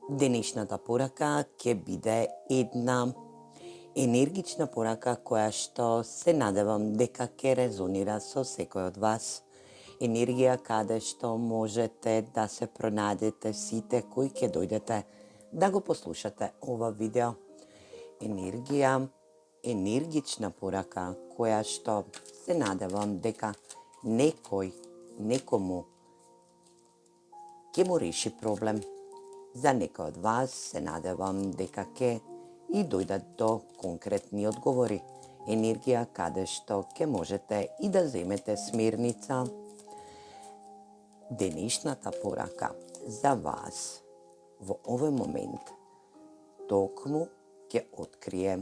Денешната порака ќе биде една енергична порака која што се надевам дека ќе резонира со секој од вас. Енергија каде што можете да се пронајдете сите кои ќе дојдете да го послушате ова видео. Енергична порака која што се надевам дека некому ќе му реши проблем. За некој од вас се надевам дека ќе и дојдат до конкретни одговори. Енергија каде што ќе можете и да земете смирница. Денешната порака за вас во овој момент токму ќе открие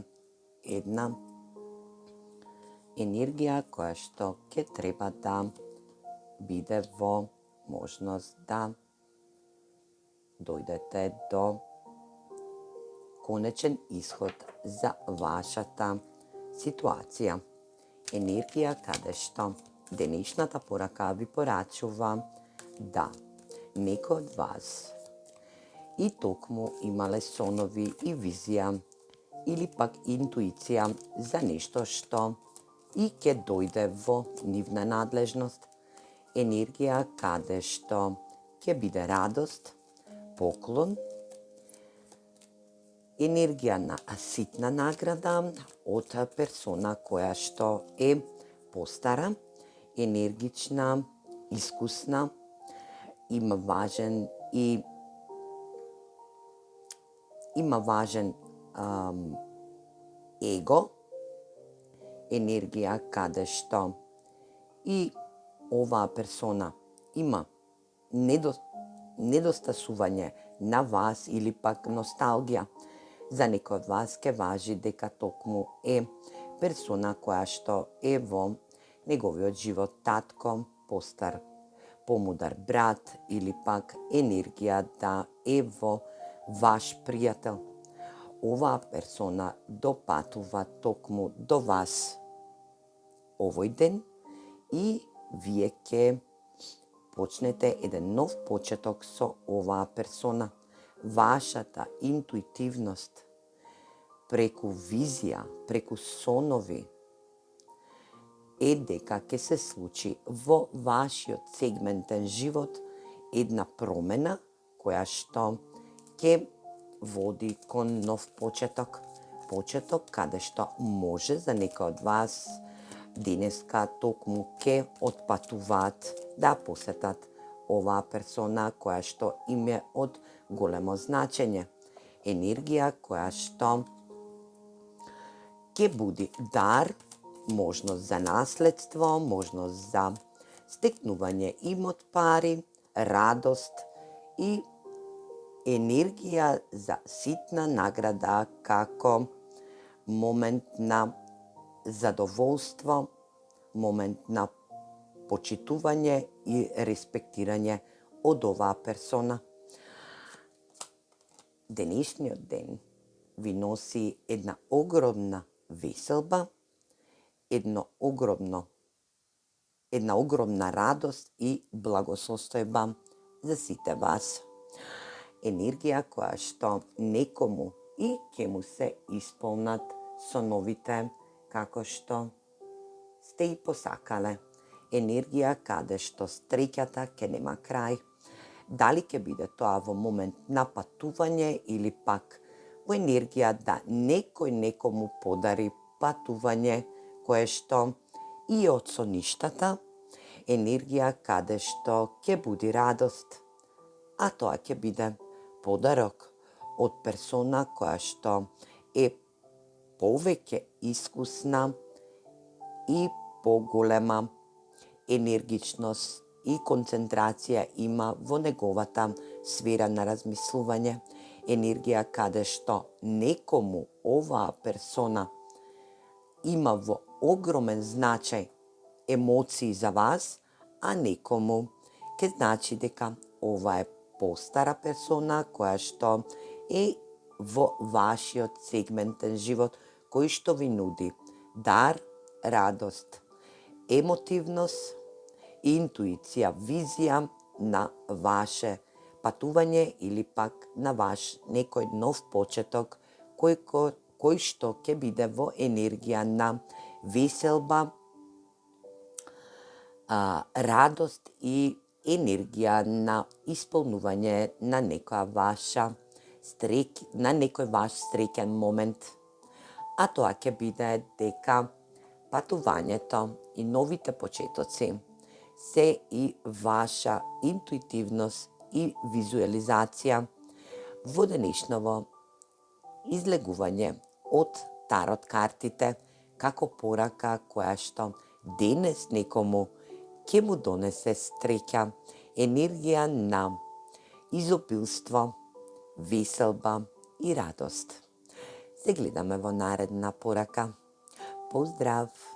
една енергија која што ќе треба да биде во можност да дојдете до конечен исход за вашата ситуација. Енергија каде што денешната порака ви порачува да некој од вас и токму имале сонови и визија или пак интуиција за нешто што и ќе дојде во нивна надлежност. Енергија каде што ќе биде радост, поклон, енергија на ситна награда од персона која што е постара, енергична, искусна, има важен его, енергија каде што и оваа персона има недостасување на вас или пак носталгија. За некој од вас ќе важи дека токму е персона која што е во неговиот живот татко, постар, помудар брат или пак енергија да е во ваш пријател. Оваа персона допатува токму до вас овој ден и вие ќе почнете еден нов почеток со оваа персона. Вашата интуитивност преку визија, преку сонови е дека ќе се случи во вашиот сегментен живот една промена која што ќе води кон нов почеток. Почеток каде што може за некој од вас денеска токму ќе отпатуваат да посетат оваа персона која што им е од големо значење. Енергија која што ќе буди дар, можност за наследство, можност за стекнување имот пари, радост и енергија за ситна награда како момент на задоволство, момент на почитување и респектирање од оваа персона. Денешниот ден ви носи една огромна веселба, една огромна радост и благосостојба за сите вас. Енергија која што некому и ќе му се исполнат соновите како што сте и посакале. Енергија каде што среќата ќе нема крај. Дали ќе биде тоа во момент на патување или пак во енергија да некој некому подари патување кое што и од соништата, енергија каде што ќе буди радост, а тоа ќе биде подарок од персона која што е повеќе искусна и поголема енергичност и концентрација има во неговата сфера на размислување. Енергија каде што некому оваа персона има во огромен значај емоции за вас, а некому ќе значи дека ова е постара персона која што е во вашиот сегментен живот, кој што ви нуди дар, радост, емотивност, интуиција, визија на ваше патување или пак на ваш некој нов почеток кој што ќе биде во енергија на веселба, радост и енергија на исполнување на некој ваш среќен момент. А тоа ќе биде дека патувањето и новите почетоци се и ваша интуитивност и визуализација во денешново излегување од тарот картите како порака која што денес некому ќе му донесе среќа, енергија на изобилство, веселба и радост. Се гледаме во наредна порака. Поздрав!